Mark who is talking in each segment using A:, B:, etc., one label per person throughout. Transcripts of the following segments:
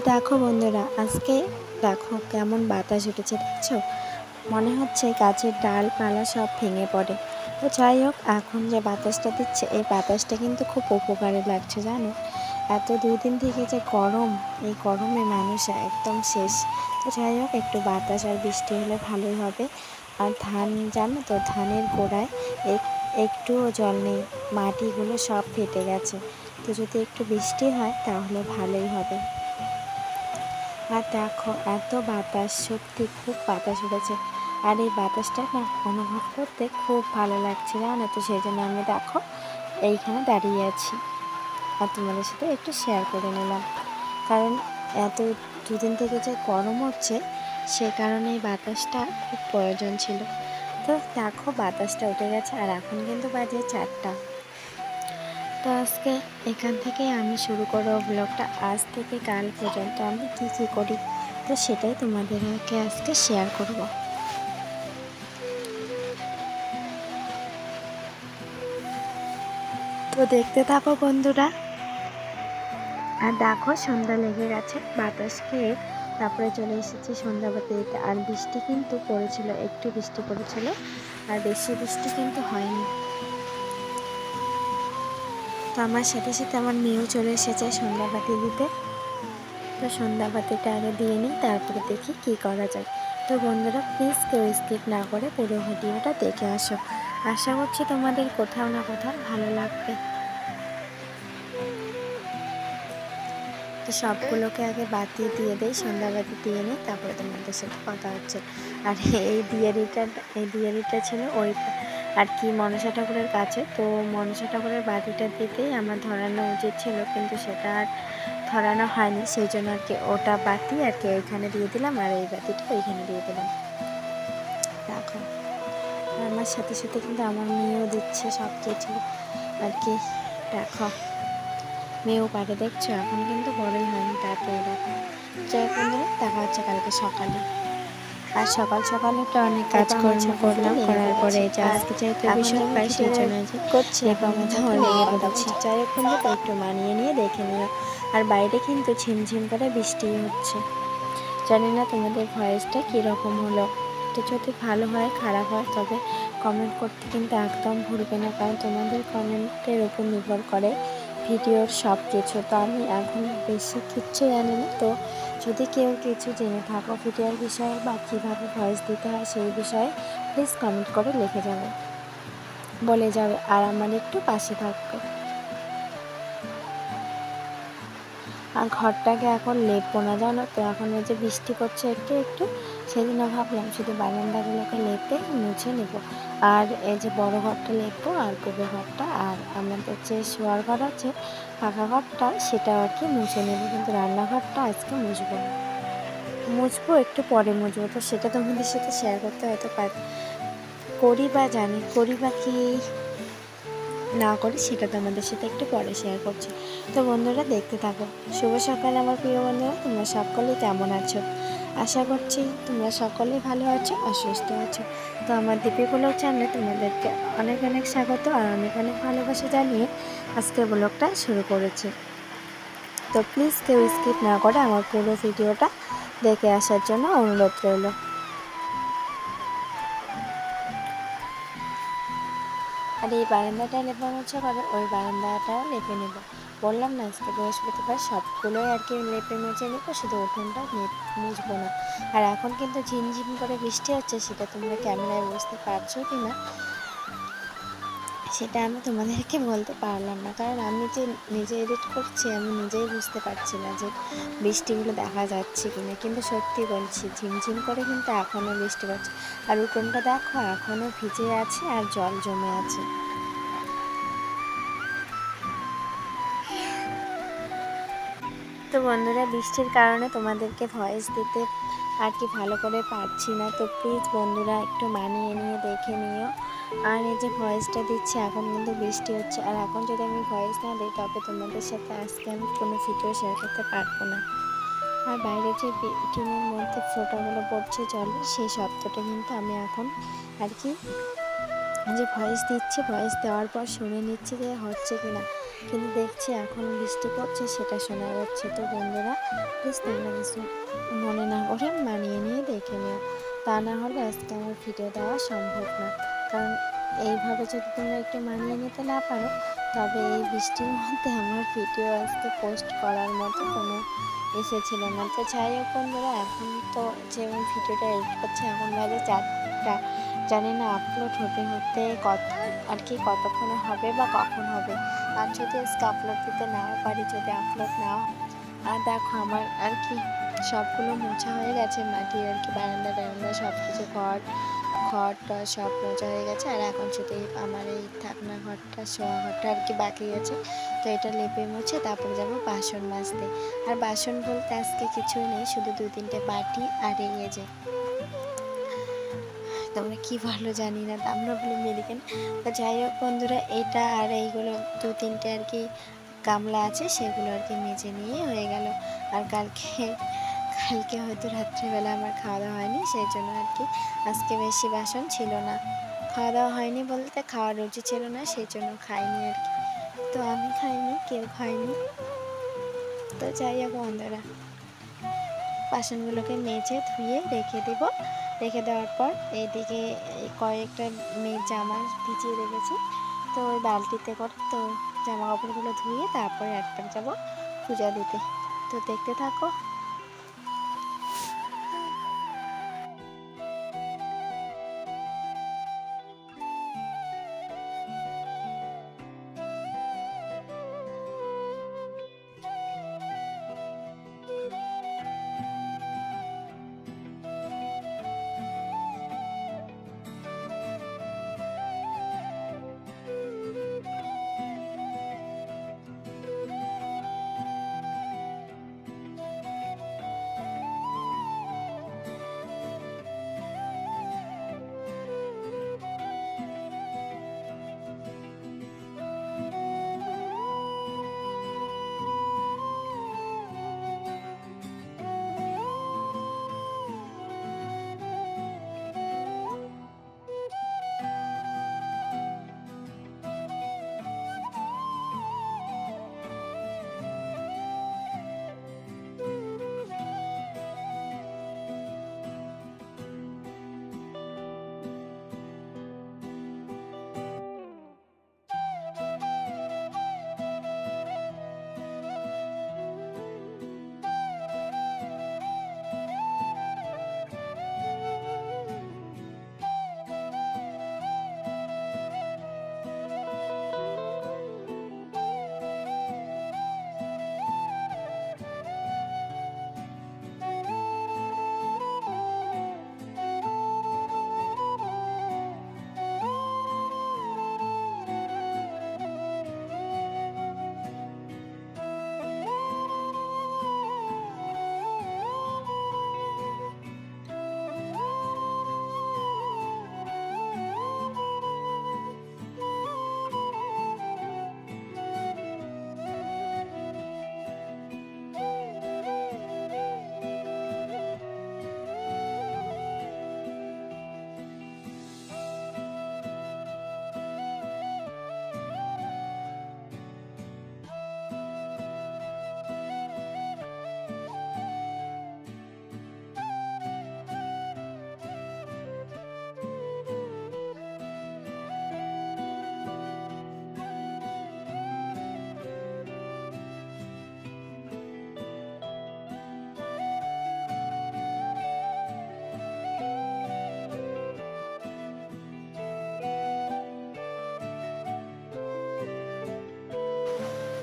A: দেখো বন্ধুরা, আজকে দেখো কেমন বাতাস উঠেছে, দেখছো? মনে হচ্ছে গাছের ডালপালা সব ভেঙে পড়ে। তো যাই হোক, এখন যে বাতাসটা দিচ্ছে এই বাতাসটা কিন্তু খুব উপকারে লাগছে, জানো? এত দুদিন থেকে যে গরম, এই গরমে মানুষ একদম শেষ। তো যাই হোক, একটু বাতাস আর বৃষ্টি হলে ভালোই হবে। আর ধান, জানো তো, ধানের গোড়ায় একটুও জল নেই, মাটিগুলো সব ফেটে গেছে। তো যদি একটু বৃষ্টি হয় তাহলে ভালোই হবে। আর দেখো এত বাতাস, সত্যি খুব বাতাস উঠেছে। আর এই বাতাসটা না অনুভব করতে খুব ভালো লাগছে, জানো তো? সেই জন্য আমি দেখো এইখানে দাঁড়িয়ে আছি আর তোমাদের সাথে একটু শেয়ার করে নিলাম। কারণ এত দুদিন থেকে যে গরম হচ্ছে, সে কারণে এই বাতাসটা খুব প্রয়োজন ছিল। তো দেখো বাতাসটা উঠে গেছে আর এখন কিন্তু বাজে 4টা। তো আজকে এখান থেকে আমি শুরু করবো ব্লগটা। আজ থেকে কাল পর্যন্ত আমি কি কি করি, তো সেটাই তোমাদেরকে আজকে শেয়ার করব। তো দেখতে থাকো বন্ধুরা। আর দেখো সন্ধ্যা লেগে গেছে, বাতাস খেয়ে তারপরে চলে এসেছি সন্ধ্যাবাতি দিতে। আর বৃষ্টি কিন্তু পড়েছিল, একটু বৃষ্টি পড়েছিল, আর বেশি বৃষ্টি কিন্তু হয়নি। তো আমার সাথে সাথে আমার মেয়েও চলে এসেছে সন্ধ্যাবাতি দিতে। তো সন্ধ্যাবাতিটা আগে দিয়ে নিই, তারপরে দেখি কি করা যায়। তো বন্ধুরা, প্লিজ কেউ স্কিপ না করে পুরো ভিডিওটা দেখে আসো। আশা করছি তোমাদের কোথাও না কোথাও ভালো লাগবে। তো সবগুলোকে আগে বাতি দিয়ে দেই, সন্ধ্যাবাতি দিয়ে নিই, তারপরে তোমাদের সাথে কথা হচ্ছে। আর এই দিয়ারিটা ছিল ওই আর কি মনসা ঠাকুরের কাছে। তো মনসা ঠাকুরের বাতিটা দিতেই আমার ধরানো উচিত ছিল, কিন্তু সেটা আর ধরানো হয়নি। সেই জন্য আর কি ওটা বাতি আর কি ওইখানে দিয়ে দিলাম, আর এই বাতিটা ওইখানে দিয়ে দিলাম। দেখো আমার সাথে সাথে কিন্তু আমার মেয়েও দিচ্ছে সব কিছু আর কি। দেখো মেয়েও পারে, দেখছো? এখন কিন্তু বড়ই হয়নি, তারপরে দেখো যখন দেখা হচ্ছে কালকে সকালে। আর সকাল সকাল একটা অনেক কাজকর্ম করলাম, করার পরে যে আজকে যেহেতু ভীষণ পাই সেই জন্য করছি লেগে পড়েছি। যাই হোক কিন্তু একটু মানিয়ে নিয়ে দেখে নিও। আর বাইরে কিন্তু ঝিমঝিম করে বৃষ্টি হচ্ছে। জানি না তোমাদের ভয়েসটা কীরকম হলো। তো যদি ভালো হয় খারাপ হয় তবে কমেন্ট করতে কিন্তু একদম ভুলবে না, কারণ তোমাদের কমেন্টের উপর নির্ভর করে ভিডিওর সব কিছু। তো আমি এখন বেশি কিচ্ছু জানি না। তো যদি কেউ কিছু জেনে থাকো ভিডিওর বিষয়ে বা কীভাবে ভয়েস দিতে হয় সেই বিষয়ে, প্লিজ কমেন্ট করে লিখে যাবে, বলে যাবে, আর আমার একটু পাশে থাকবে। আর ঘরটাকে এখন লেপবো না, জানো তো? এখন এই যে বৃষ্টি পড়ছে একটু একটু, সেই জন্য ভাবলাম শুধু বারান্দাগুলোকে লেপে মুছে নেব। আর এই যে বড় ঘরটা লেপবো, আর পূর্ব ঘরটা, আর আমাদের যে শোয়ার ঘর আছে ফাঁকা ঘরটা, সেটা আর কি মুছে নেব। কিন্তু রান্নাঘরটা আজকে মুছবো একটু পরে মুছবো। তো সেটা তোমাদের সাথে শেয়ার করতে হয়তো করি বা জানি, করি বা কি না করি সেটা তোমাদের সাথে একটু পরে শেয়ার করছি। তো বন্ধুরা দেখতে থাকো। শুভ সকাল আমার প্রিয় বন্ধুরা, তোমরা সকলেই কেমন আছো? আশা করছি তোমরা সকলেই ভালো আছো আর সুস্থ আছো। তো আমার দীপি ব্লগ চ্যানেলে তোমাদেরকে অনেক অনেক স্বাগত আর অনেক অনেক ভালোবাসা জানিয়ে আজকের ব্লগটা শুরু করেছি। তো প্লিজ কেউ স্কিপ না করে আমার পুরো ভিডিওটা দেখে আসার জন্য অনুরোধ রইল। আর এই বারান্দাটা লেপা মোছা করে, ওই বারান্দাটাও লেপে নেব। বললাম না আজকে বৃহস্পতিবার, সবগুলোই আর কি লেপে মুছে নেব, শুধু উঠোনটা মুছবো না। আর এখন কিন্তু ঝিমঝিম করে বৃষ্টি হচ্ছে, সেটা তোমরা ক্যামেরায় বুঝতে পারছো কি না সেটা আমি তোমাদেরকে বলতে পারলাম না, কারণ আমি যে নিজে এডিট করছি আমি নিজেই বুঝতে পারছি না যে বৃষ্টিগুলো দেখা যাচ্ছে কিনা। কিন্তু সত্যি বলছি ঝিমঝিম করে কিন্তু এখনও বৃষ্টি পড়ছে। আর উঠোনটা দেখো এখনও ভিজে আছে আর জল জমে আছে। তো বন্ধুরা, বৃষ্টির কারণে তোমাদেরকে ভয়েস দিতে আর কি ভালো করে পারছি না। তো প্লিজ বন্ধুরা একটু মানিয়ে নিয়ে দেখে নিও। আর এই যে ভয়েসটা দিচ্ছি এখন কিন্তু বৃষ্টি হচ্ছে, আর এখন যদি আমি ভয়েস না দিই তবে তোমাদের সাথে আজকে আমি কোনো ভিডিও শেয়ার করতে পারবো না। আর বাইরে যে টিনের মধ্যে ফোঁটাগুলো পড়ছে জলের, সেই শব্দটা কিন্তু আমি এখন আর কি যে ভয়েস দিচ্ছি, ভয়েস দেওয়ার পর শুনে নিচ্ছি যে হচ্ছে কিনা। কিন্তু দেখছি এখন বৃষ্টি পড়ছে সেটা শোনা যাচ্ছে। তো বন্ধুরা প্লিজ তোমরা কিছু মনে না করে মানিয়ে নিয়ে দেখে নিও, তা না হলে আজকে আমার ভিডিও দেওয়া সম্ভব না। কারণ এইভাবে যদি তোমরা একটু মানিয়ে নিতে না পারো, তবে এই বৃষ্টির মধ্যে আমার ভিডিও আজকে পোস্ট করার মতো কোনো এসেছিল না। তো যাই হোক বন্ধুরা, এখন তো যেমন ভিডিওটা এডিট করছে এখন বাজে 4টা, জানি না আপলোড হতে হতে কতক্ষণে হবে বা কখন হবে। আর যদি আজকে আপলোড দিতে নাও পারি, যদি আপলোড না হয়, আর দেখো আমার সবগুলো মোছা হয়ে গেছে, মাটির বারান্দা টারান্দা সব কিছু, ঘরটা সব মোছা হয়ে গেছে। আর এখন শুধু আমার এই থাকনা ঘরটা, শোয়া ঘরটা বাকি গেছে। তো এটা লেপে মুছে তারপরে যাবো বাসন মাজতে। আর বাসন বলতে আজকে কিছুই নেই, শুধু 2-3টে বাটি আর এই যে তোমরা কি ভালো জানি না, আমরা বলি মেরিকেন। তো যাই হোক বন্ধুরা, এটা আর এইগুলো 2-3টে গামলা আছে, সেগুলো মেজে নিয়ে হয়ে গেল। আর কালকে হয়তো রাত্রিবেলা আমার খাওয়া দাওয়া হয়নি, সেই জন্য আজকে বেশি বাসন ছিল না। খাওয়া দাওয়া হয়নি বলতে খাওয়ার রুচি ছিল না, সেই জন্য খাইনি তো আমি খাইনি, কেউ খায়নি। তো যাই হোক বন্ধুরা, বাসনগুলোকে মেজে ধুয়ে রেখে দেওয়ার পর এইদিকে কয়েকটা মেয়ের জামা ভিজিয়ে রেখেছি, তো ওই বালতিতে করে তো জামা কাপড়গুলো ধুয়ে তারপরে একবার যাব পূজা দিতে। তো দেখতে থাকো।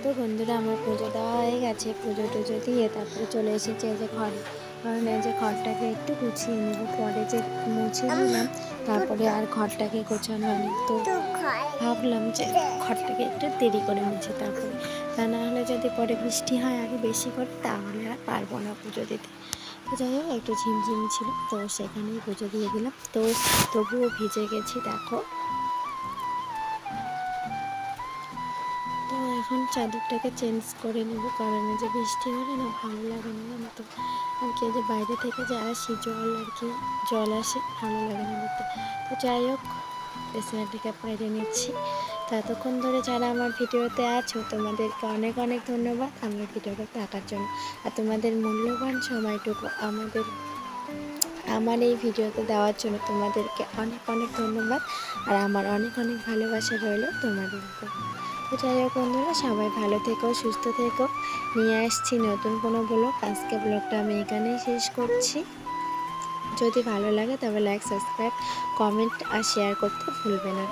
A: তো বন্ধুরা, আমার পুজো দেওয়া হয়ে গেছে। পুজো টুজো দিয়ে তারপরে চলে এসেছি এই যে ঘরে। কারণ এই যে ঘরটাকে একটু গুছিয়ে নেব, পরে যে মুছে নিলাম তারপরে আর ঘরটাকে গোছানো হয়নি। তো ভাবলাম যে ঘরটাকে একটু দেরি করে মুছে তারপরে, তা না হলে যদি পরে বৃষ্টি হয় আগে বেশি করে, তাহলে আর পারবো না পুজো দিতে। তো যাই হোক, একটু ঝিমঝিম ছিল তো সেখানেই পুজো দিয়ে দিলাম। তো তবুও ভিজে গেছি দেখো। তো এখন চাদরটাকে চেঞ্জ করে নেব, কারণ যে বৃষ্টি হলে না ভালো লাগে না জানো তো। যে বাইরে থেকে যে আসি জল আসে, ভালো লাগে না দেখতে। তো যাই হোক, বিছানাটাকে বাইরে নিচ্ছি। তো এতক্ষণ ধরে যারা আমার ভিডিওতে আছো তোমাদেরকে অনেক অনেক ধন্যবাদ আমার ভিডিওটা দেখার জন্য। আর তোমাদের মূল্যবান সময়টুকু আমার এই ভিডিওতে দেওয়ার জন্য তোমাদেরকে অনেক অনেক ধন্যবাদ। আর আমার অনেক অনেক ভালোবাসা রইল তোমাদের উপর। তো যাই হোক বন্ধুরা, সবাই ভালো থেকো, সুস্থ থেকো। নিয়ে আসছি নতুন কোনো ব্লগ। আজকে ব্লগটা আমি এখানেই শেষ করছি। যদি ভালো লাগে তবে লাইক, সাবস্ক্রাইব, কমেন্ট আর শেয়ার করতে ভুলবে না।